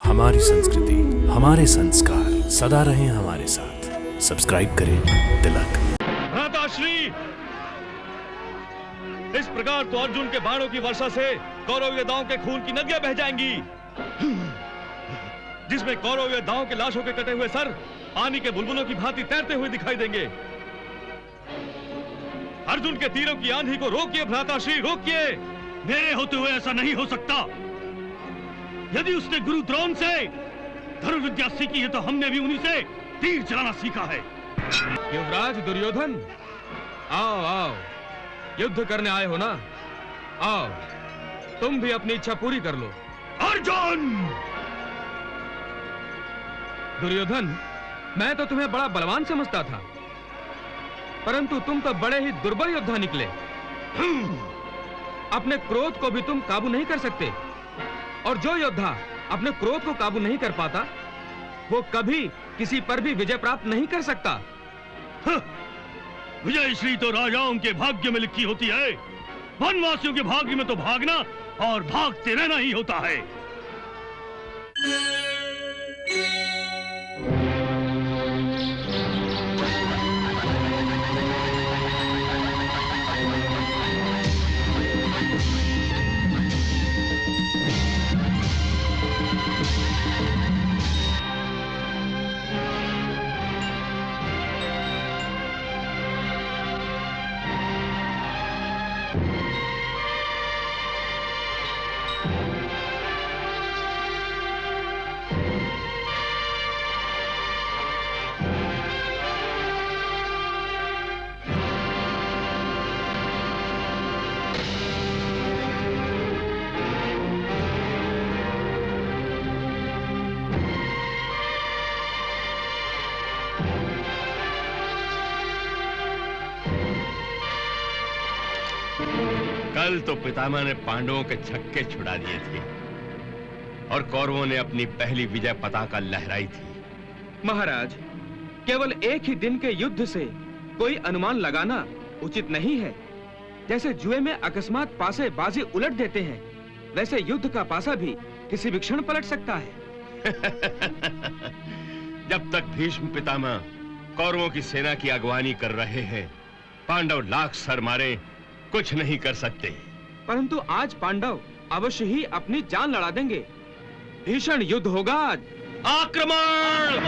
हमारी संस्कृति, हमारे संस्कार सदा रहें हमारे साथ। सब्सक्राइब करें तिलक। भ्राताश्री, इस प्रकार तो अर्जुन के बाणों की वर्षा से कौरव योद्धाओं के खून की नदियां बह जाएंगी, जिसमें कौरव योद्धाओं के लाशों के कटे हुए सर पानी के बुलबुलों की भांति तैरते हुए दिखाई देंगे। अर्जुन के तीरों की आंधी को रोकिए भ्राताश्री, रोकिए। मेरे होते हुए ऐसा नहीं हो सकता। यदि उसने गुरु द्रोण से धनुर्विद्या सीखी है तो हमने भी उन्हीं से तीर चलाना सीखा है। युवराज दुर्योधन, आओ आओ, युद्ध करने आए हो ना? आओ, तुम भी अपनी इच्छा पूरी कर लो। अर्जुन! दुर्योधन, मैं तो तुम्हें बड़ा बलवान समझता था, परंतु तुम तो बड़े ही दुर्बल योद्धा निकले। अपने क्रोध को भी तुम काबू नहीं कर सकते, और जो योद्धा अपने क्रोध को काबू नहीं कर पाता, वो कभी किसी पर भी विजय प्राप्त नहीं कर सकता। विजय श्री तो राजाओं के भाग्य में लिखी होती है। वनवासियों के भाग्य में तो भागना और भागते रहना ही होता है। कल तो पितामह ने पांडवों के छक्के छुड़ा दिए थे और कौरवों ने अपनी पहली विजय पताका लहराई थी। महाराज, केवल एक ही दिन के युद्ध से कोई अनुमान लगाना उचित नहीं है। जैसे जुए में अकस्मात पासे बाजी उलट देते हैं, वैसे युद्ध का पासा भी किसी भी क्षण पलट सकता है। जब तक भीष्म पितामह कौरवों की सेना की अगवानी कर रहे हैं, पांडव लाख सर मारे कुछ नहीं कर सकते। परंतु आज पांडव अवश्य ही अपनी जान लड़ा देंगे। भीषण युद्ध होगा आज। आक्रमण!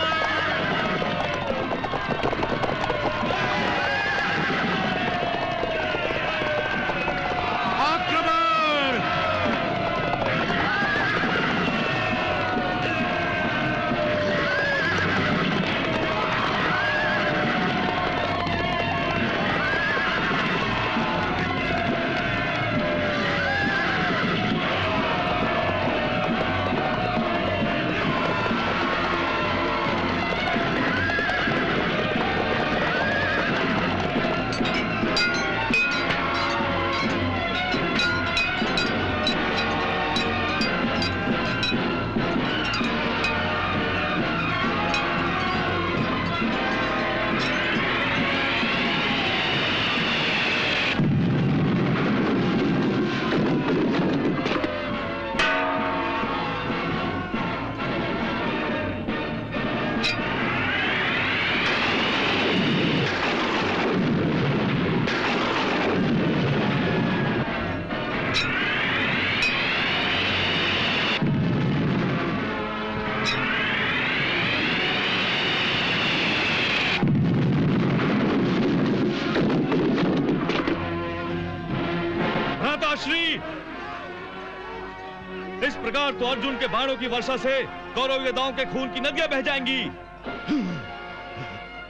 इस प्रकार तो अर्जुन के बाणों की वर्षा से कौरव योद्धाओं के खून की नदियां बह जाएंगी,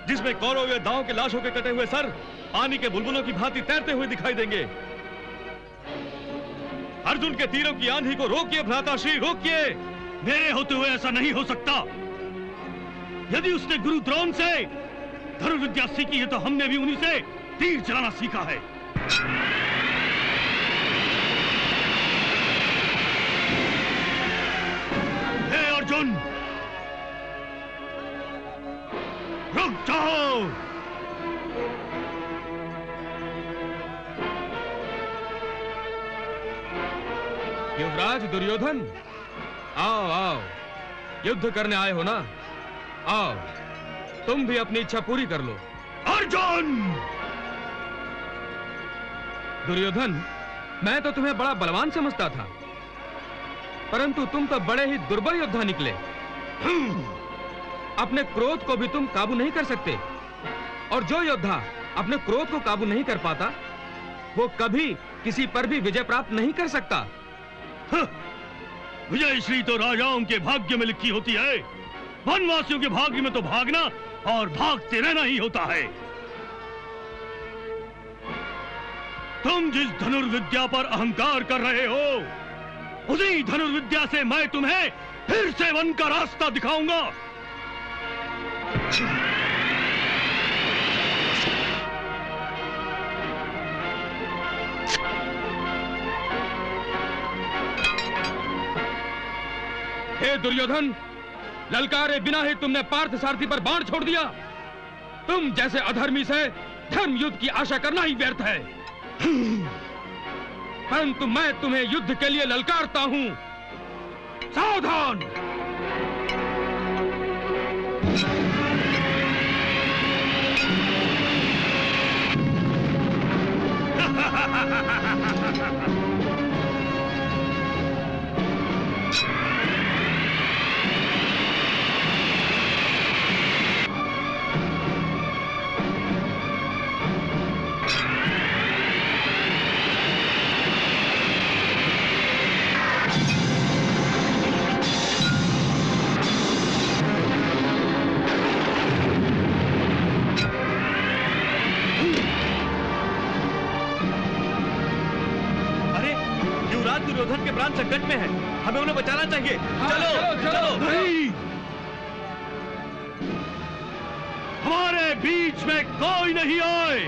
जिसमें कौरव योद्धाओं के लाशों के कटे हुए सर पानी के बुलबुलों की भांति तैरते हुए दिखाई देंगे। अर्जुन के तीरों की आंधी को रोकिए भ्राताश्री, रोकिए। मेरे होते हुए ऐसा नहीं हो सकता। यदि उसने गुरु द्रोण से धनुर्विद्या सीखी है तो हमने भी उन्हीं से तीर चलाना सीखा है। हे अर्जुन, रुक जाओ। युवराज दुर्योधन, आओ आओ, युद्ध करने आए हो ना? आओ, तुम भी अपनी इच्छा पूरी कर लो। अर्जुन! दुर्योधन, मैं तो तुम्हें बड़ा बलवान समझता था, परंतु तुम तो बड़े ही दुर्बल योद्धा निकले। अपने क्रोध को भी तुम काबू नहीं कर सकते, और जो योद्धा अपने क्रोध को काबू नहीं कर पाता, वो कभी किसी पर भी विजय प्राप्त नहीं कर सकता। विजय श्री तो राजाओं के भाग्य में लिखी होती है। वनवासियों के भाग्य में तो भागना और भागते रहना ही होता है। तुम जिस धनुर्विद्या पर अहंकार कर रहे हो, उसी धनुर्विद्या से मैं तुम्हें फिर से वन का रास्ता दिखाऊंगा। हे दुर्योधन, ललकारे बिना ही तुमने पार्थ सारथी पर बाण छोड़ दिया। तुम जैसे अधर्मी से धर्म युद्ध की आशा करना ही व्यर्थ है। परंतु मैं तुम्हें युद्ध के लिए ललकारता हूं। सावधान! दुर्योधन के प्राण संकट में है, हमें उन्हें बचाना चाहिए। चलो, चलो। नहीं, हमारे बीच में कोई नहीं आए।